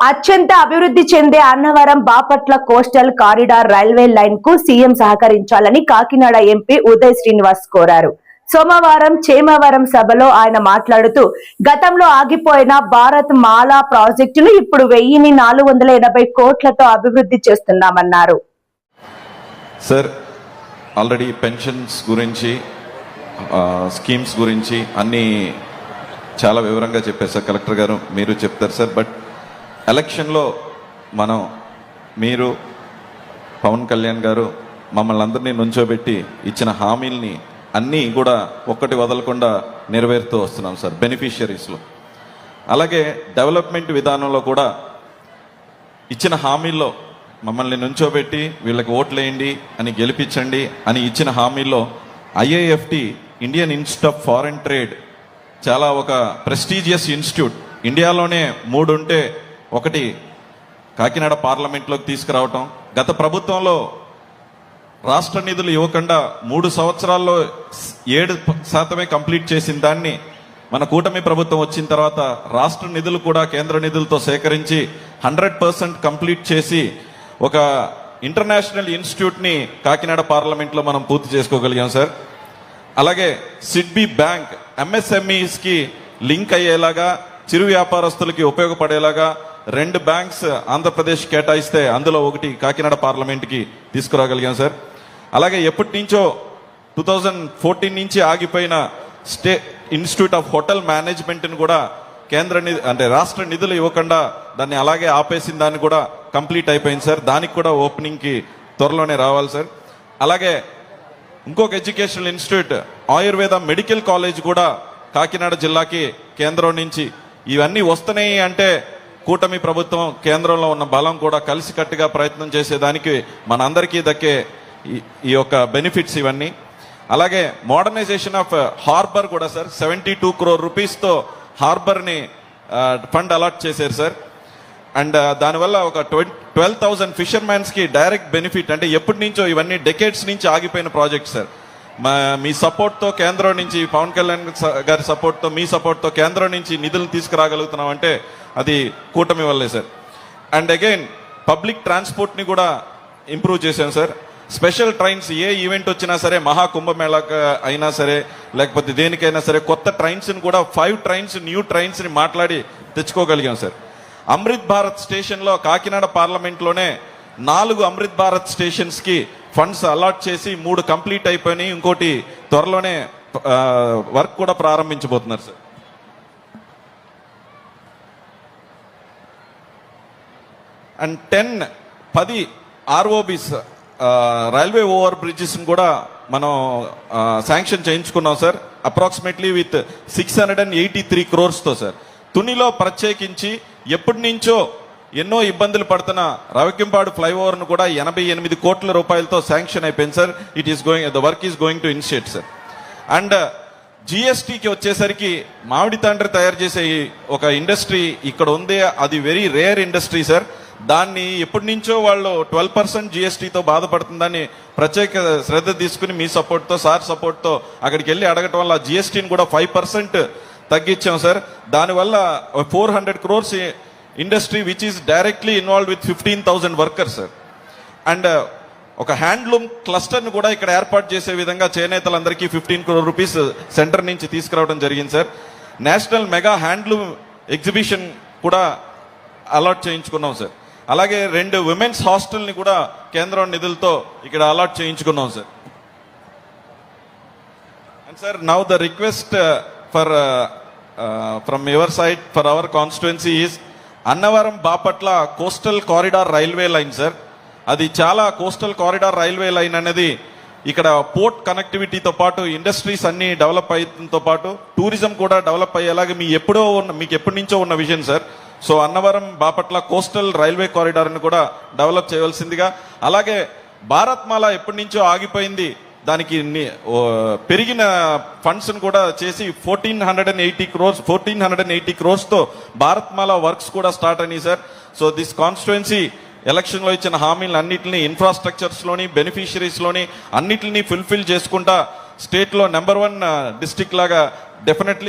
అత్యంత అభివృద్ధి చెందే Annavaram Bapatla coastal corridor railway line కు సీఎం సహకరించాలని కాకినాడ ఎంపీ ఉదయ్ శ్రీనివాస్ కోరారు. సోమవారం చేమవరం సభలో ఆయన మాట్లాడుతూ గతంలో ఆగిపోయిన భారత్ మాలా ప్రాజెక్టును ఇప్పుడు 1480 కోట్లతో అభివృద్ధి చేస్తున్నామన్నారు. సార్ ఆల్రెడీ పెన్షన్స్ గురించి స్కీమ్స్ గురించి అన్ని చాలా వివరంగా చెప్పారు సార్. కలెక్టర్ గారు మీరు చెప్తారు సార్. బట్ ఎలక్షన్లో మీరు పవన్ కళ్యాణ్ గారు మమ్మల్ని అందరినీ నుంచోబెట్టి ఇచ్చిన హామీల్ని అన్నీ కూడా ఒక్కటి వదలకుండా నెరవేరుతూ వస్తున్నాం సార్ బెనిఫిషియరీస్లో. అలాగే డెవలప్మెంట్ విధానంలో కూడా ఇచ్చిన హామీల్లో మమ్మల్ని నుంచోబెట్టి వీళ్ళకి ఓట్లేయండి అని గెలిపించండి అని ఇచ్చిన హామీల్లో IIFT Indian institute of foreign trade చాలా ఒక ప్రెస్టీజియస్ ఇన్స్టిట్యూట్, ఇండియాలోనే 3 ఉంటే ఒకటి కాకినాడ పార్లమెంట్లోకి తీసుకురావటం. గత ప్రభుత్వంలో రాష్ట్ర నిధులు ఇవ్వకుండా 3 సంవత్సరాల్లో 7% కంప్లీట్ చేసిన దాన్ని మన కూటమి ప్రభుత్వం వచ్చిన తర్వాత రాష్ట్ర నిధులు కూడా కేంద్ర నిధులతో సేకరించి 100% కంప్లీట్ చేసి ఒక ఇంటర్నేషనల్ ఇన్స్టిట్యూట్ని కాకినాడ పార్లమెంట్లో మనం పూర్తి చేసుకోగలిగాం సార్. అలాగే సిడ్బీ బ్యాంక్ MSMEస్కి లింక్ అయ్యేలాగా, చిరు వ్యాపారస్తులకి ఉపయోగపడేలాగా 2 బ్యాంక్స్ ఆంధ్రప్రదేశ్ కేటాయిస్తే అందులో ఒకటి కాకినాడ పార్లమెంట్కి తీసుకురాగలిగాం సార్. అలాగే ఎప్పటి నుంచో 2014 నుంచి ఆగిపోయిన ఇన్స్టిట్యూట్ ఆఫ్ హోటల్ మేనేజ్మెంట్ని కూడా రాష్ట్ర నిధులు ఇవ్వకుండా దాన్ని అలాగే ఆపేసిన దాన్ని కూడా కంప్లీట్ అయిపోయింది సార్. దానికి కూడా ఓపెనింగ్కి త్వరలోనే రావాలి సార్. అలాగే ఇంకొక educational institute Ayurveda medical college కూడా కాకినాడ జిల్లాకి కేంద్రం నుంచి ఇవన్నీ వస్తున్నాయి అంటే కూటమి ప్రభుత్వం కేంద్రంలో ఉన్న బలం కూడా కలిసికట్టుగా ప్రయత్నం చేసేదానికి మనందరికీ దక్కే ఈ యొక్క బెనిఫిట్స్ ఇవన్నీ. అలాగే మోడర్నైజేషన్ ఆఫ్ హార్బర్ కూడా సార్ 72 crore రూపీస్తో హార్బర్ని ఫండ్ అలాట్ చేశారు సార్. అండ్ దానివల్ల ఒక 12,000 ఫిషర్మ్యాన్స్కి డైరెక్ట్ బెనిఫిట్. అంటే ఎప్పటి నుంచో ఇవన్నీ డెకేడ్స్ నుంచి ఆగిపోయిన ప్రాజెక్ట్ సార్. మీ సపోర్ట్తో కేంద్రం నుంచి, పవన్ కళ్యాణ్ గారి సపోర్ట్తో, మీ సపోర్ట్తో కేంద్రం నుంచి నిధులు తీసుకురాగలుగుతున్నాం అంటే అది కూటమి వల్లే సార్. అండ్ అగైన్ పబ్లిక్ ట్రాన్స్పోర్ట్ని కూడా ఇంప్రూవ్ చేశాం సార్. స్పెషల్ ట్రైన్స్ ఏ ఈవెంట్ వచ్చినా సరే, మహాకుంభమేళాకు అయినా సరే లేకపోతే దేనికైనా సరే కొత్త ట్రైన్స్ని కూడా 5 ట్రైన్స్ న్యూ ట్రైన్స్ని మాట్లాడి తెచ్చుకోగలిగాం సార్. అమృత్ భారత్ స్టేషన్లో కాకినాడ పార్లమెంట్లోనే 4 అమృత్ భారత్ స్టేషన్స్కి ఫండ్స్ అలాట్ చేసి 3 కంప్లీట్ అయిపోయినాయి. ఇంకోటి త్వరలోనే వర్క్ కూడా ప్రారంభించబోతున్నారు sir. And 10 ROBs railway over bridges కూడా మనం శాంక్షన్ చేయించుకున్నాం సార్. Approximately with 683 crores sir. తునిలో ప్రత్యేకించి ఎప్పటి నుంచో ఎన్నో ఇబ్బందులు పడుతున్న రవికింపాడు ఫ్లైఓవర్ను కూడా 88 కోట్ల రూపాయలతో శాంక్షన్ అయిపోయింది sir. The work is going to initiate sir. And GSTకి వచ్చేసరికి మామిడి తండ్రి తయారు చేసే ఒక ఇండస్ట్రీ ఇక్కడ ఉంది. అది వెరీ రేర్ ఇండస్ట్రీ సార్. దాన్ని ఎప్పటి నుంచో వాళ్ళు 12% GSTతో బాధపడుతుందని ప్రత్యేక శ్రద్ధ తీసుకుని మీ సపోర్ట్తో, సార్ సపోర్ట్తో అక్కడికి వెళ్ళి అడగటం వల్ల GSTని కూడా 5% తగ్గించాం సార్. దానివల్ల 400 crores industry which is directly involve with 15,000 workers sir. And ఒక హ్యాండ్లూమ్ క్లస్టర్ను కూడా ఇక్కడ ఏర్పాటు చేసే విధంగా చేనేతలందరికీ 15 crore రూపీస్ సెంటర్ నుంచి తీసుకురావడం జరిగింది సార్. నేషనల్ మెగా హ్యాండ్లూమ్ ఎగ్జిబిషన్ కూడా అలాట్ చేయించుకున్నాం సార్. అలాగే 2 విమెన్స్ హాస్టల్ని కూడా కేంద్రం నిధులతో ఇక్కడ అలాట్ చేయించుకున్నాం sir. And sir now the request from your side for our constituency is Annavaram Bapatla coastal corridor railway line sir. అది చాలా కోస్టల్ కారిడార్ రైల్వే లైన్ అనేది ఇక్కడ పోర్ట్ కనెక్టివిటీతో పాటు ఇండస్ట్రీస్ అన్ని డెవలప్ అయ్యడంతో పాటు టూరిజం కూడా డెవలప్ అయ్యేలాగా మీకు ఎప్పటి నుంచో ఉన్న vision sir. So Annavaram Bapatla coastal railway కారిడార్ని కూడా డెవలప్ చేయవలసిందిగా, అలాగే భారత్ మాల ఎప్పటి నుంచో ఆగిపోయింది, దానికి పెరిగిన ఫండ్స్ను కూడా చేసి 1480 crores భారత్ మాల వర్క్స్ కూడా స్టార్ట్ అయినాయి సార్. సో దిస్ కాన్స్టిట్యుయెన్సీ ఎలక్షన్లో ఇచ్చిన హామీలు అన్నింటినీ ఇన్ఫ్రాస్ట్రక్చర్స్లోని, బెనిఫిషరీస్లోని అన్నింటినీ ఫుల్ఫిల్ చేసుకుంటా స్టేట్లో నెంబర్ 1 డిస్ట్రిక్ట్ లాగా డెఫినెట్లీ